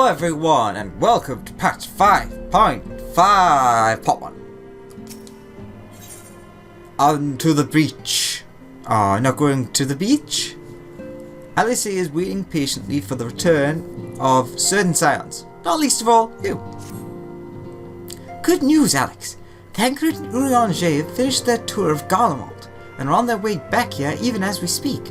Hello everyone and welcome to patch 5.5 Part 1. Onto the beach. Not going to the beach? Alice is waiting patiently for the return of certain scions, not least of all you. Good news, Alex. Tancred and Urianger have finished their tour of Garlemald and are on their way back here even as we speak.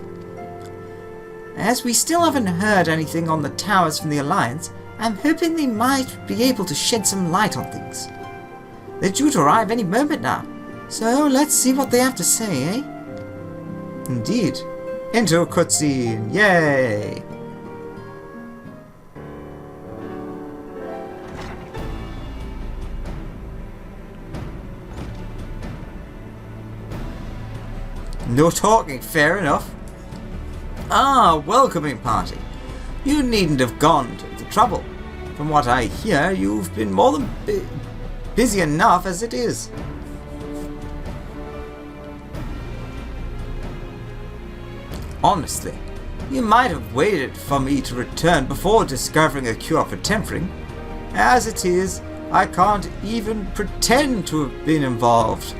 As we still haven't heard anything on the towers from the Alliance, I'm hoping they might be able to shed some light on things. They're due to arrive any moment now, so let's see what they have to say, eh? Indeed. Into a cutscene, yay! No talking, fair enough. Welcoming party. You needn't have gone to the trouble. From what I hear, you've been more than busy enough as it is. Honestly, you might have waited for me to return before discovering a cure for tempering. As it is, I can't even pretend to have been involved.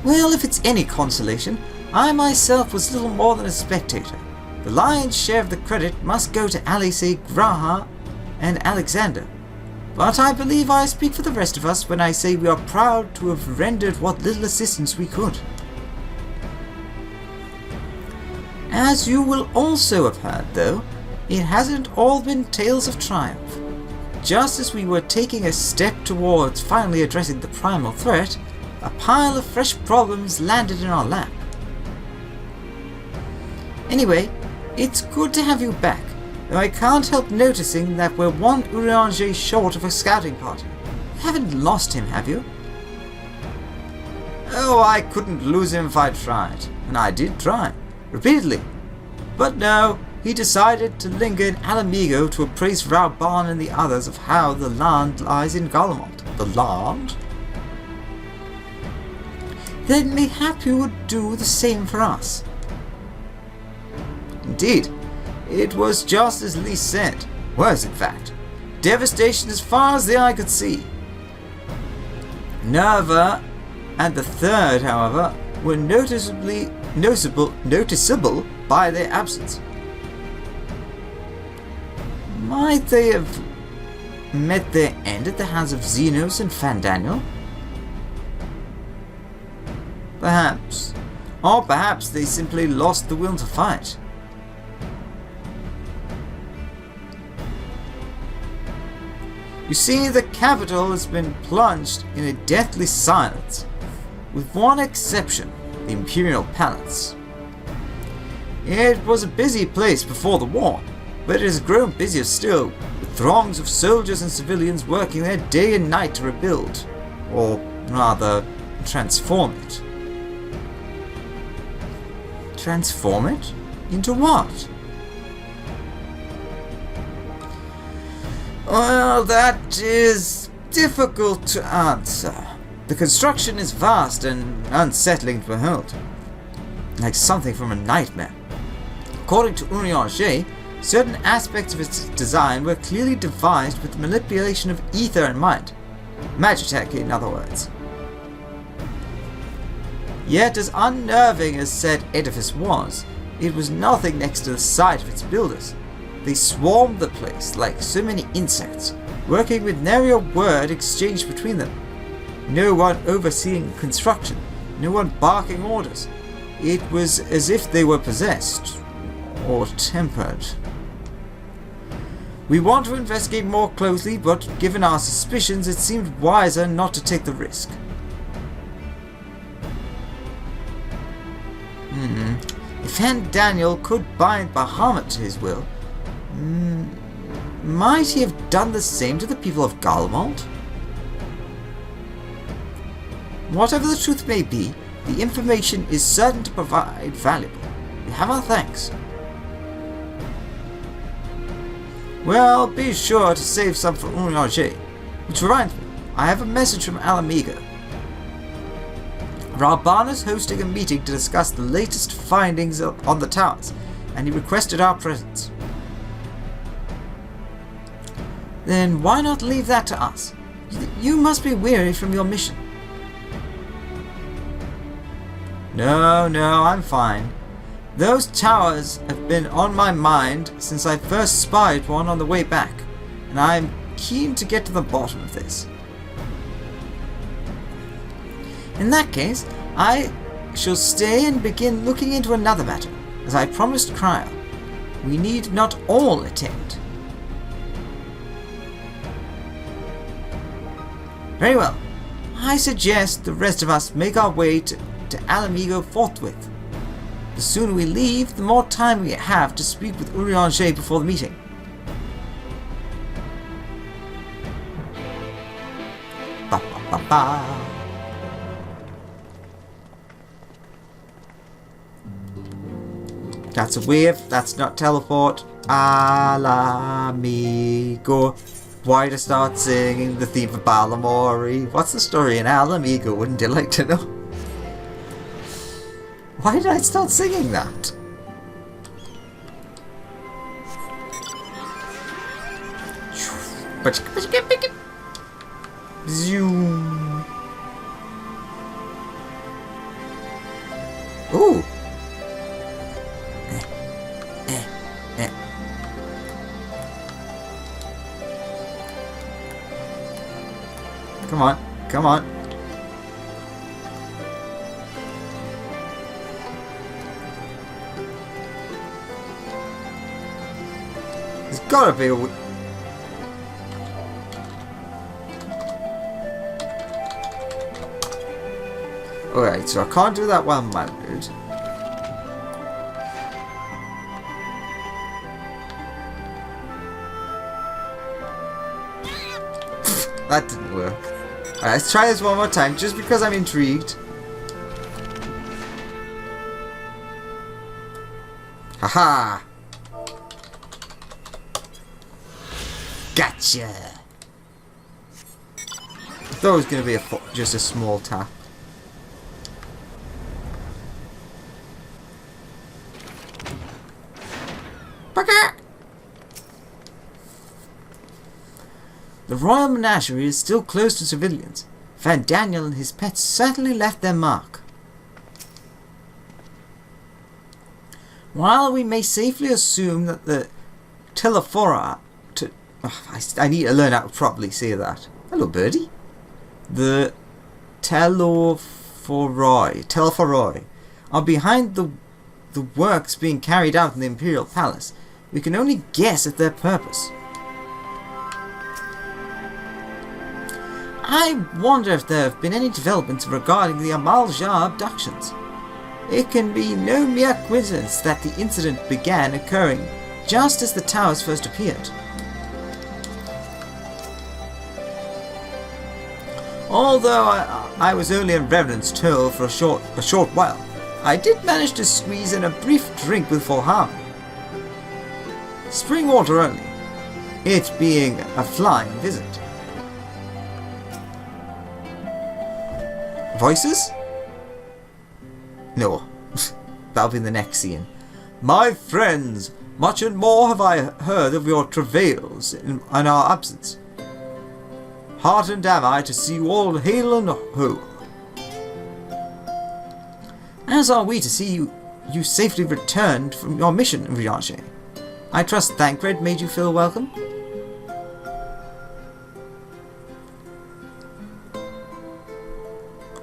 Well, if it's any consolation, I myself was little more than a spectator. The lion's share of the credit must go to Alice, Graha, and Alexander. But I believe I speak for the rest of us when I say we are proud to have rendered what little assistance we could. As you will also have heard, though, it hasn't all been tales of triumph. Just as we were taking a step towards finally addressing the primal threat, a pile of fresh problems landed in our lap. Anyway, it's good to have you back, though I can't help noticing that we're one Urianger short of a scouting party. You haven't lost him, have you? Oh, I couldn't lose him if I tried, and I did try, repeatedly. But no, he decided to linger in Alamigo to appraise Rauban and the others of how the land lies in Garlemald. The land? Then mayhap you would do the same for us. Indeed, it was just as Lee said. Was, in fact. Devastation as far as the eye could see. Nerva and the third, however, were noticeable by their absence. Might they have met their end at the hands of Xenos and Fandaniel? Perhaps. Or perhaps they simply lost the will to fight. You see, the capital has been plunged in a deathly silence, with one exception, the Imperial Palace. It was a busy place before the war, but it has grown busier still, with throngs of soldiers and civilians working there day and night to rebuild, or rather, transform it. Transform it? Into what? Well, that is difficult to answer. The construction is vast and unsettling to behold, like something from a nightmare. According to Urianger, certain aspects of its design were clearly devised with the manipulation of ether in mind. Magitech, in other words. Yet, as unnerving as said edifice was, it was nothing next to the sight of its builders. They swarmed the place like so many insects, working with nary a word exchanged between them. No one overseeing construction, no one barking orders. It was as if they were possessed, or tempered. We want to investigate more closely, but given our suspicions, it seemed wiser not to take the risk. If Fandaniel could bind Bahamut to his will, might he have done the same to the people of Garlemald? Whatever the truth may be, the information is certain to provide valuable. We have our thanks. Well, be sure to save some for Urianger. Which reminds me, I have a message from Alamigo. Rauban is hosting a meeting to discuss the latest findings on the towers, and he requested our presence. Then why not leave that to us? You must be weary from your mission. No, I'm fine. Those towers have been on my mind since I first spied one on the way back, and I'm keen to get to the bottom of this. In that case, I shall stay and begin looking into another matter, as I promised Cryo. We need not all attend. Very well. I suggest the rest of us make our way to Alamigo forthwith. The sooner we leave, the more time we have to speak with Urianger before the meeting. Ba ba ba ba. That's a wave, that's not teleport. Alamigo. Why to start singing the theme for Balamori? What's the story in Alamigo? Wouldn't you like to know? Why did I start singing that? Zoom. Ooh. Come on, come on. There's gotta be a... Alright, so I can't do that while mounted. That didn't work. Alright, let's try this one more time, just because I'm intrigued. Haha! Gotcha! I thought it was going to be just a small tap. The Royal Menagerie is still closed to civilians. Van Daniel and his pets certainly left their mark. While we may safely assume that the Telephora... I need to learn how to properly say that. Hello, birdie. The Telephoroi are behind the works being carried out in the Imperial Palace. We can only guess at their purpose. I wonder if there have been any developments regarding the Amalja abductions. It can be no mere coincidence that the incident began occurring just as the towers first appeared. Although I was only in Revenant's toll for a short while, I did manage to squeeze in a brief drink with full harm. Spring water only, it being a flying visit. Voices? No. That'll be in the next scene. My friends, much and more have I heard of your travails in our absence. Heartened am I to see you all hale and whole. As are we to see you safely returned from your mission, Riache. I trust Thancred made you feel welcome?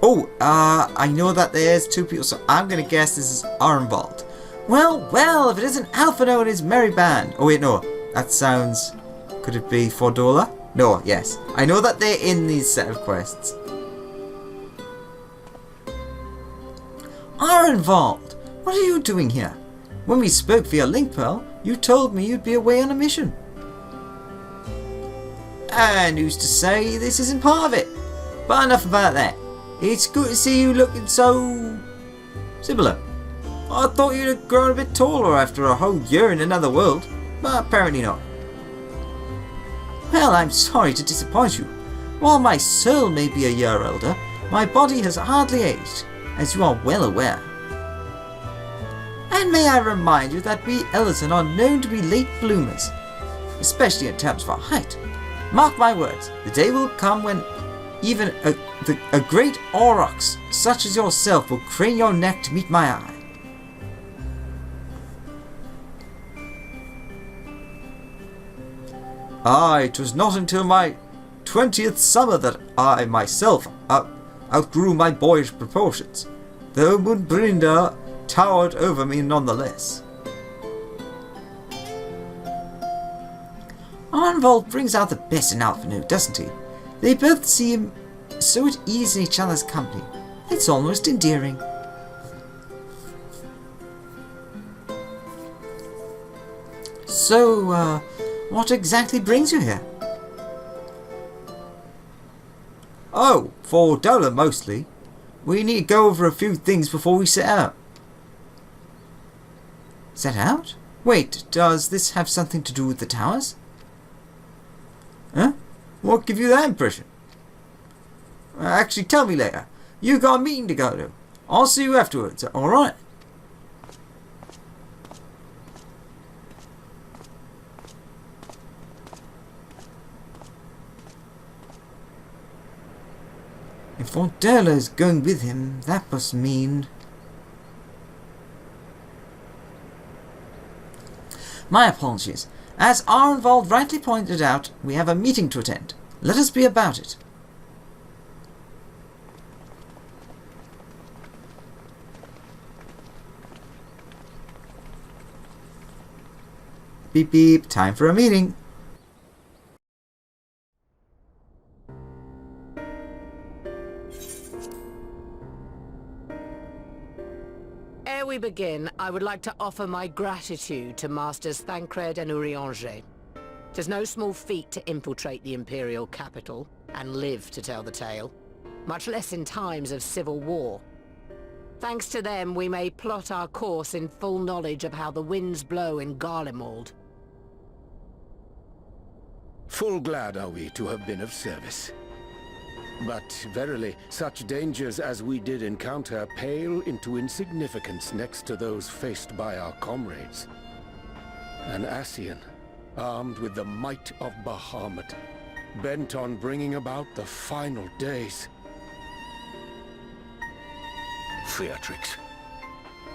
Oh, I know that there's two people, so I'm gonna guess this is Arnvald. Well, if it isn't Alphino and his merry band. Oh wait, no, that sounds... Could it be Fordola? No, yes. I know that they're in these set of quests. Arnvald, what are you doing here? When we spoke via Link Pearl, you told me you'd be away on a mission. And who's to say this isn't part of it? But enough about that. It's good to see you looking so... similar. I thought you'd have grown a bit taller after a whole year in another world, but apparently not. Well, I'm sorry to disappoint you. While my soul may be a year older, my body has hardly aged, as you are well aware. And may I remind you that we Ellerton are known to be late bloomers, especially in terms of our height. Mark my words, the day will come when even a great aurochs such as yourself will crane your neck to meet my eye. It was not until my 20th summer that I myself outgrew my boyish proportions, though Mundbrinda towered over me nonetheless. Arnvold brings out the best in Alphanu, doesn't he? They both seem so at ease in each other's company. It's almost endearing. So, what exactly brings you here? Oh, for Dola mostly. We need to go over a few things before we set out. Set out? Wait, does this have something to do with the towers? Huh? What gave you that impression? Actually, tell me later. You got a meeting to go to. I'll see you afterwards, alright? If Orderla is going with him, that must mean... My apologies. As Arnvold rightly pointed out, we have a meeting to attend. Let us be about it. Beep beep, time for a meeting. Ere we begin, I would like to offer my gratitude to Masters Thancred and Urianger. 'Tis no small feat to infiltrate the Imperial capital and live to tell the tale, much less in times of civil war. Thanks to them, we may plot our course in full knowledge of how the winds blow in Garlemald. Full glad are we to have been of service. But verily, such dangers as we did encounter pale into insignificance next to those faced by our comrades. An Ascian, armed with the might of Bahamut, bent on bringing about the final days. Theatrics.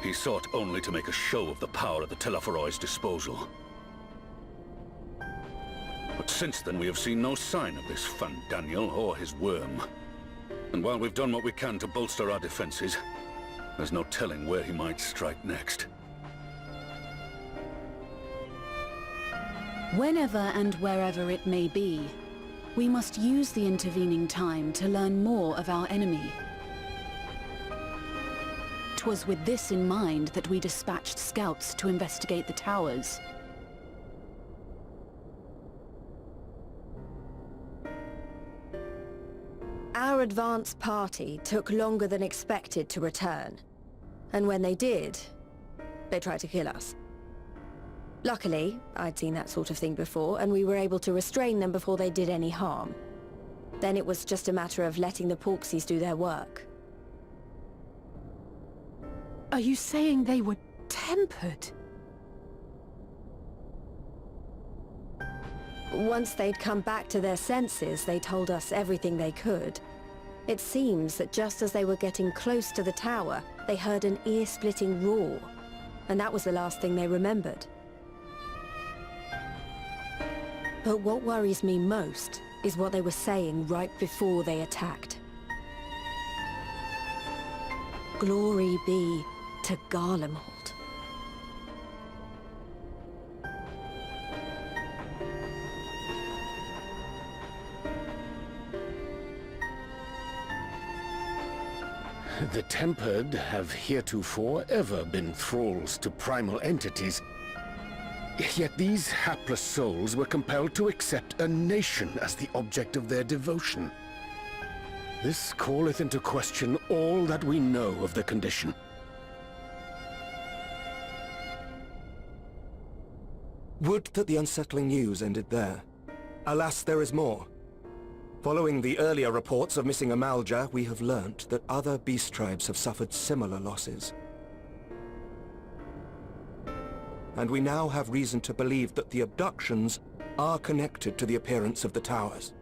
He sought only to make a show of the power at the Teleforoi's disposal. But since then we have seen no sign of this Fandaniel or his worm. And while we've done what we can to bolster our defenses, there's no telling where he might strike next. Whenever and wherever it may be, we must use the intervening time to learn more of our enemy. 'Twas with this in mind that we dispatched scouts to investigate the towers. Our advance party took longer than expected to return. And when they did, they tried to kill us. Luckily, I'd seen that sort of thing before, and we were able to restrain them before they did any harm. Then it was just a matter of letting the Porksies do their work. Are you saying they were tempered? Once they'd come back to their senses, they told us everything they could. It seems that just as they were getting close to the tower, they heard an ear-splitting roar. And that was the last thing they remembered. But what worries me most is what they were saying right before they attacked. Glory be to Garlemald. The Tempered have heretofore ever been thralls to primal entities. Yet these hapless souls were compelled to accept a nation as the object of their devotion. This calleth into question all that we know of the condition. Would that the unsettling news ended there. Alas, there is more. Following the earlier reports of missing Amalja, we have learnt that other beast tribes have suffered similar losses. And we now have reason to believe that the abductions are connected to the appearance of the towers.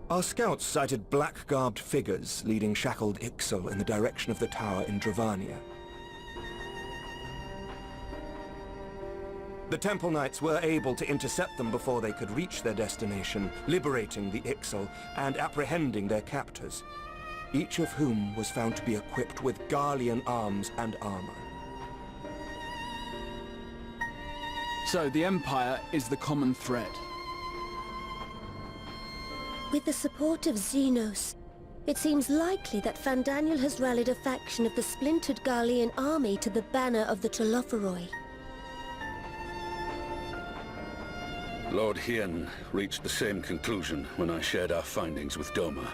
Our scouts sighted black-garbed figures leading shackled Ixal in the direction of the tower in Dravania. The Temple Knights were able to intercept them before they could reach their destination, liberating the Ixal and apprehending their captors, each of whom was found to be equipped with Garlean arms and armor. So the Empire is the common thread. With the support of Xenos, it seems likely that Fandaniel has rallied a faction of the splintered Garlean army to the banner of the Telophoroi. Lord Hien reached the same conclusion when I shared our findings with Doma.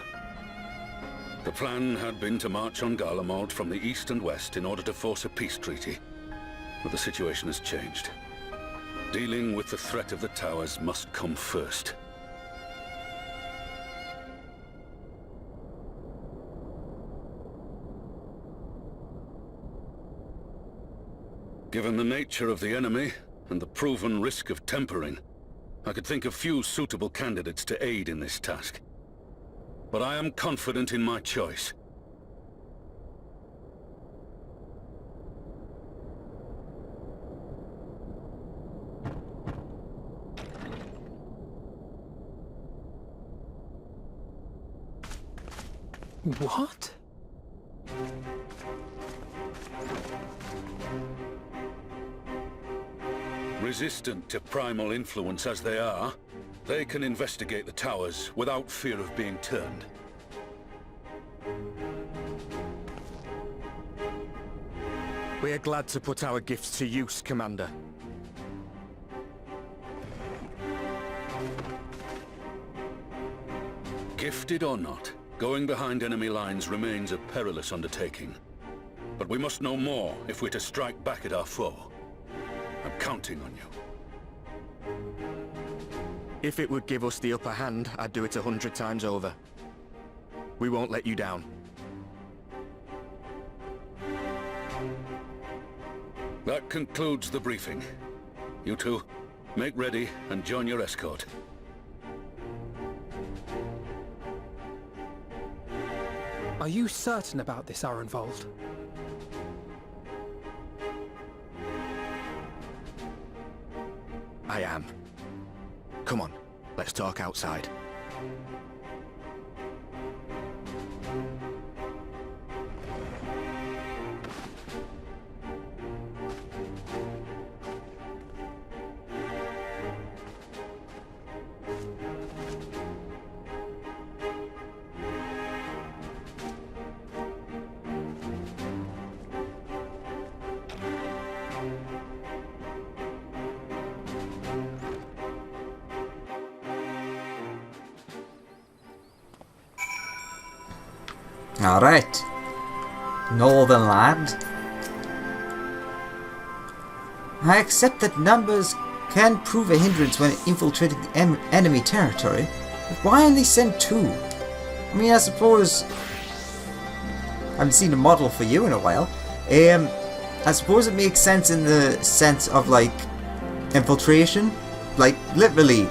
The plan had been to march on Garlemald from the east and west in order to force a peace treaty. But the situation has changed. Dealing with the threat of the towers must come first. Given the nature of the enemy and the proven risk of tempering, I could think of few suitable candidates to aid in this task. But I am confident in my choice. What? Resistant to primal influence as they are, they can investigate the towers without fear of being turned. We are glad to put our gifts to use, Commander. Gifted or not, going behind enemy lines remains a perilous undertaking. But we must know more if we're to strike back at our foe. I'm counting on you. If it would give us the upper hand, I'd do it 100 times over. We won't let you down. That concludes the briefing. You two, make ready and join your escort. Are you certain about this, Arenvold? I am. Come on, let's talk outside. Alright. Northern Land. I accept that numbers can prove a hindrance when infiltrating the enemy territory, but why only send 2? I mean, I suppose... I haven't seen a model for you in a while. I suppose it makes sense in the sense of, like, infiltration. Like, literally,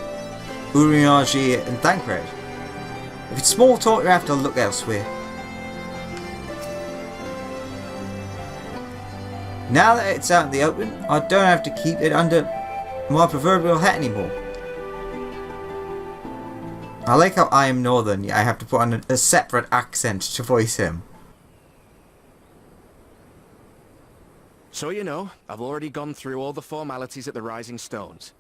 Urianger and Thancred. If it's small talk, you have to look elsewhere. Now that it's out in the open, I don't have to keep it under my proverbial hat anymore. I like how I am Northern, I have to put on a separate accent to voice him. So you know, I've already gone through all the formalities at the Rising Stones.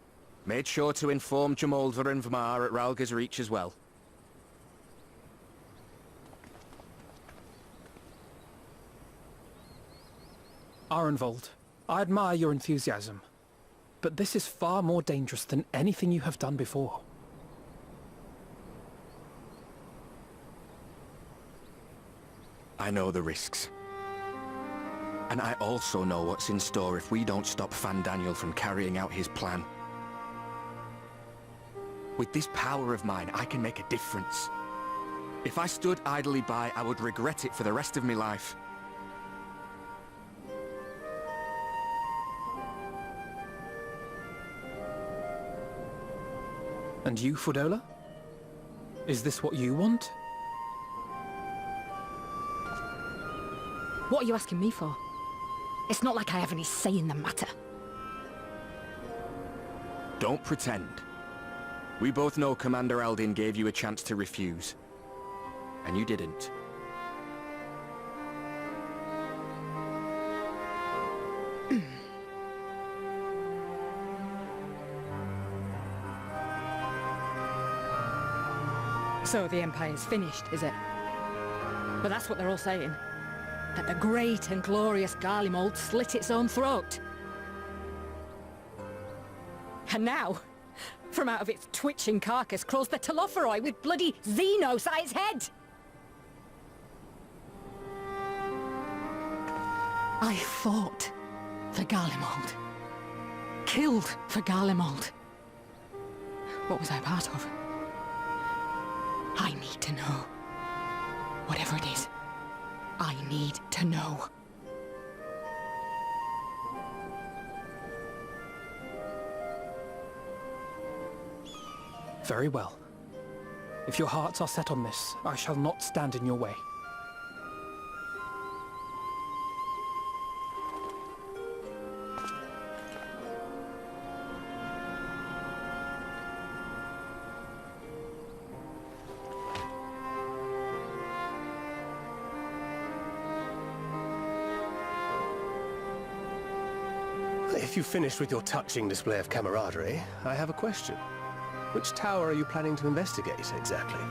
Made sure to inform Jamoldva and Vmar at Ralga's Reach as well. Arenvold, I admire your enthusiasm, but this is far more dangerous than anything you have done before. I know the risks. And I also know what's in store if we don't stop Fandaniel from carrying out his plan. With this power of mine, I can make a difference. If I stood idly by, I would regret it for the rest of my life. And you, Fordola? Is this what you want? What are you asking me for? It's not like I have any say in the matter. Don't pretend. We both know Commander Eldin gave you a chance to refuse. And you didn't. So the Empire's finished, is it? But that's what they're all saying. That the great and glorious Garlemald slit its own throat. And now, from out of its twitching carcass crawls the Telophoroi with bloody Xenos at its head! I fought for Garlemald. Killed for Garlemald. What was I part of? I need to know. Whatever it is, I need to know. Very well. If your hearts are set on this, I shall not stand in your way. If you've finished with your touching display of camaraderie, I have a question. Which tower are you planning to investigate, exactly?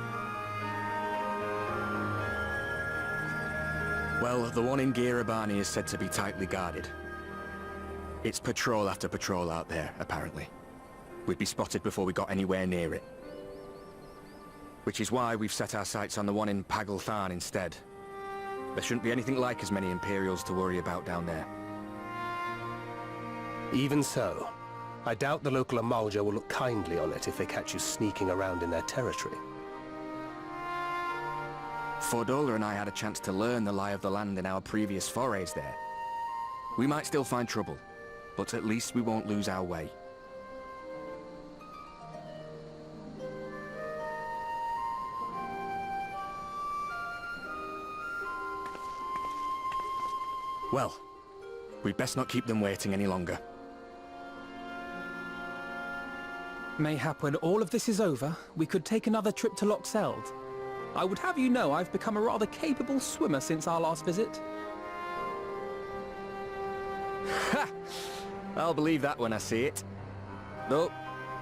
Well, the one in Girabani is said to be tightly guarded. It's patrol after patrol out there, apparently. We'd be spotted before we got anywhere near it. Which is why we've set our sights on the one in Pagalthan instead. There shouldn't be anything like as many Imperials to worry about down there. Even so, I doubt the local Amalja will look kindly on it if they catch you sneaking around in their territory. Fordola and I had a chance to learn the lie of the land in our previous forays there. We might still find trouble, but at least we won't lose our way. Well, we'd best not keep them waiting any longer. Mayhap when all of this is over, we could take another trip to Loxeld. I would have you know I've become a rather capable swimmer since our last visit. Ha! I'll believe that when I see it. Though,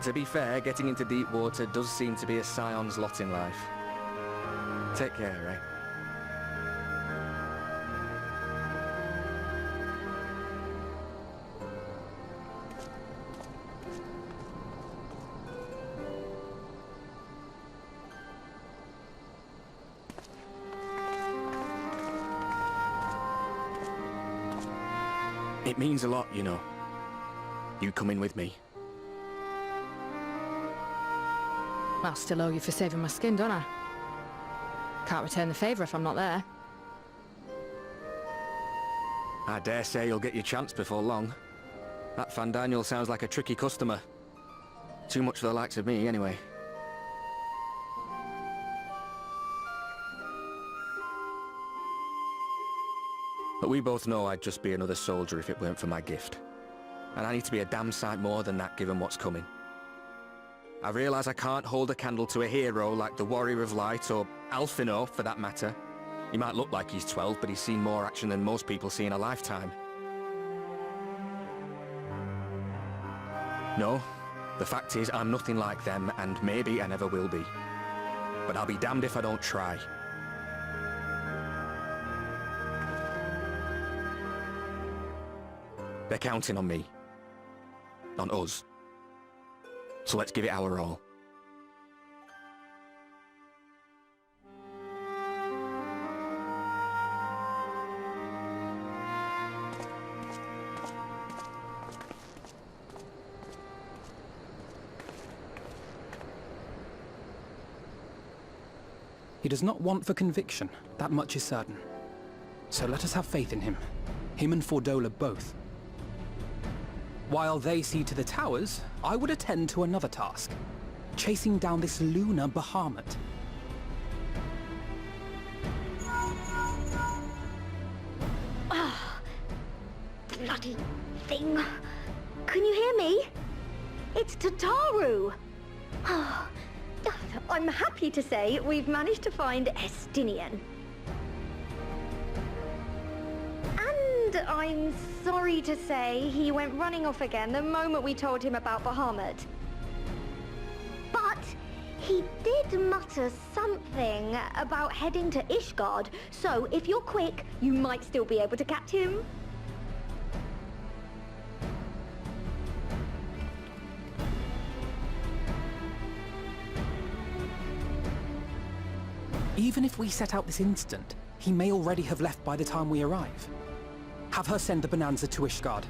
to be fair, getting into deep water does seem to be a scion's lot in life. Take care, Ray. It means a lot, you know. You coming with me. I'll still owe you for saving my skin, don't I? Can't return the favour if I'm not there. I dare say you'll get your chance before long. That Fandaniel sounds like a tricky customer. Too much for the likes of me, anyway. But we both know I'd just be another soldier if it weren't for my gift. And I need to be a damn sight more than that given what's coming. I realise I can't hold a candle to a hero like the Warrior of Light, or Alphino for that matter. He might look like he's 12, but he's seen more action than most people see in a lifetime. No, the fact is I'm nothing like them, and maybe I never will be. But I'll be damned if I don't try. They're counting on me. On us. So let's give it our all. He does not want for conviction, that much is certain. So let us have faith in him. Him and Fordola both. While they see to the towers, I would attend to another task. chasing down this lunar Bahamut. Bloody thing. Can you hear me? It's Tataru. I'm happy to say we've managed to find Estinian. And I'm sorry to say he went running off again the moment we told him about Bahamut. But he did mutter something about heading to Ishgard, so if you're quick, you might still be able to catch him. Even if we set out this instant, he may already have left by the time we arrive. Have her send the Bonanza to Ishgard.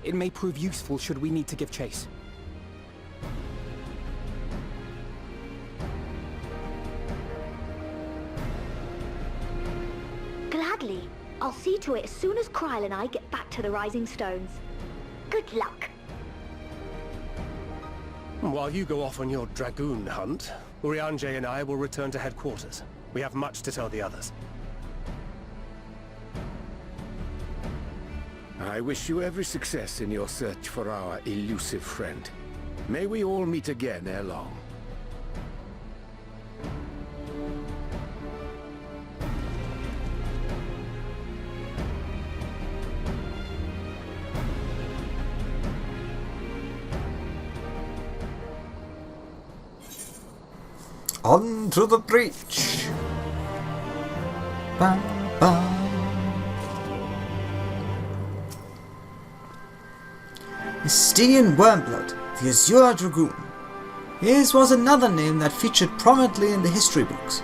It may prove useful should we need to give chase. Gladly. I'll see to it as soon as Kryl and I get back to the Rising Stones. Good luck. While you go off on your dragoon hunt, Urianger and I will return to headquarters. We have much to tell the others. I wish you every success in your search for our elusive friend. May we all meet again ere long. On to the breach! Bam, bam. Estinian Wormblood, the Azure Dragoon. His was another name that featured prominently in the history books,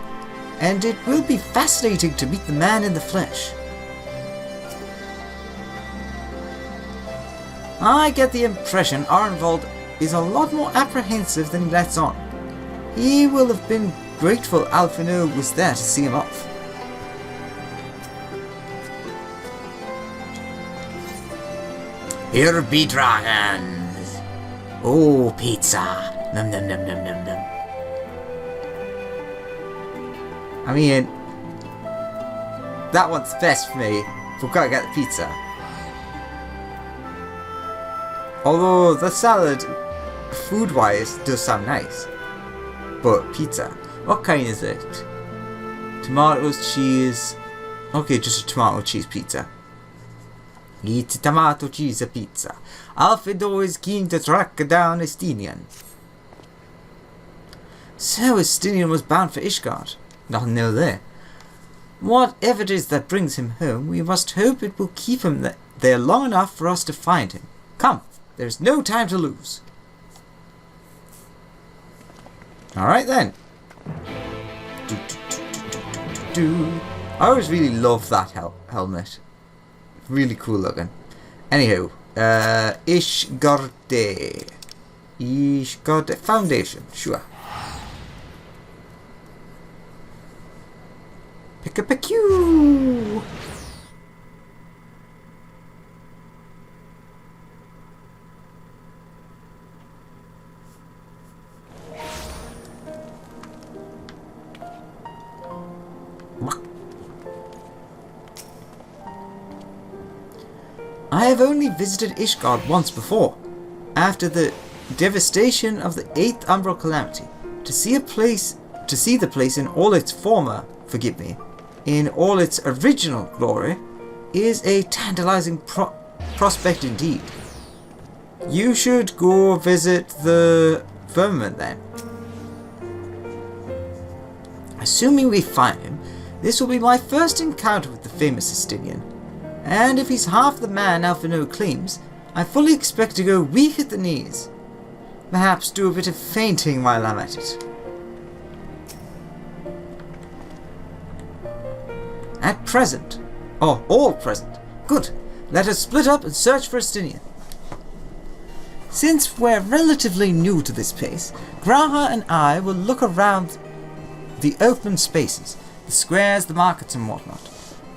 and it will be fascinating to meet the man in the flesh. I get the impression Arnvold is a lot more apprehensive than he lets on. He will have been grateful Alphino was there to see him off. Here be dragons! Oh, pizza! Num num num num num num. I mean, that one's best for me. We've got to get the pizza. Although the salad, food-wise, does sound nice. But pizza, what kind is it? Tomatoes, cheese. Okay, just a tomato cheese pizza. It's a tomato cheese pizza. Alfredo is keen to track down Estinian. So Estinian was bound for Ishgard. Nothing new there. Whatever it is that brings him home, we must hope it will keep him there long enough for us to find him. Come, there's no time to lose. Alright then. I always really love that helmet. Really cool looking. Anywho, Ishgarde. Ishgarde Foundation, sure. Pick-a-pick-you! I have only visited Ishgard once before, after the devastation of the 8th Umbral Calamity. To see the place in all its in all its original glory, is a tantalizing prospect indeed. You should go visit the firmament then. Assuming we find him, this will be my first encounter with the famous Estinian. And if he's half the man Alphino claims, I fully expect to go weak at the knees. Perhaps do a bit of fainting while I'm at it. At present, or all present, good, let us split up and search for Estinian. Since we're relatively new to this place, Graha and I will look around the open spaces, the squares, the markets and whatnot.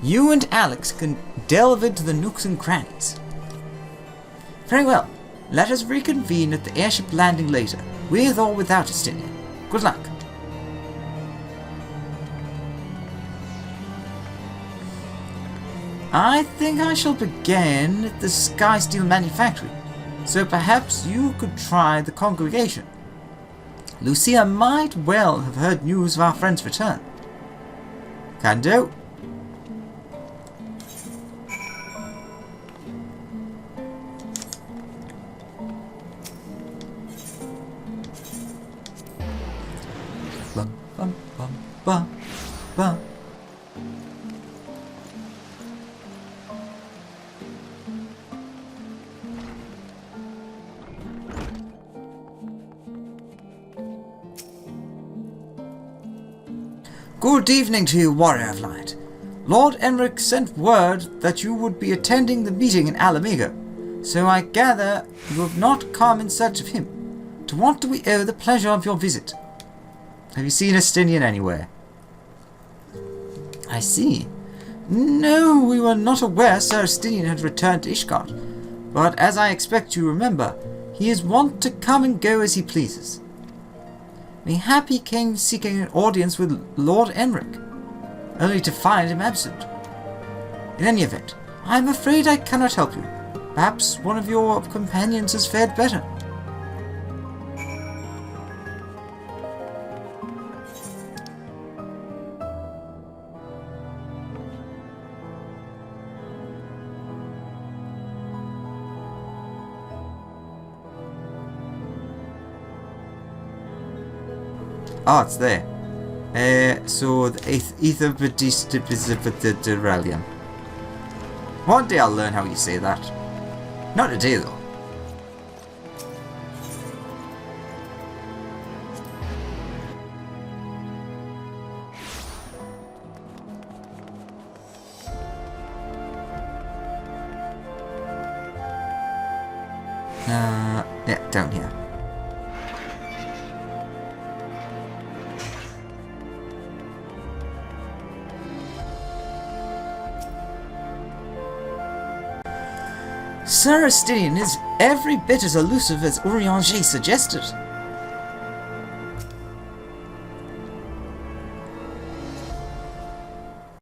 You and Alex can delve into the nooks and crannies. Very well, let us reconvene at the airship landing later. with or without Estinian. Good luck. I think I shall begin at the Sky Steel Manufactory, so perhaps you could try the congregation. Lucia might well have heard news of our friend's return. Can do. Bum, bum, bum, bum, bum. Good evening to you, Warrior of Light. Lord Enric sent word that you would be attending the meeting in Alamigo, so I gather you have not come in search of him. To what do we owe the pleasure of your visit? Have you seen Estinian anywhere? I see. No, we were not aware Sir Estinian had returned to Ishgard, but as I expect you remember, he is wont to come and go as he pleases. Mayhap he came seeking an audience with Lord Enric, only to find him absent. In any event, I am afraid I cannot help you. Perhaps one of your companions has fared better. Oh, it's there. So the Ether One day I'll learn how you say that. Not today though. Yeah, down here. Sir Estinian is every bit as elusive as Urianger suggested.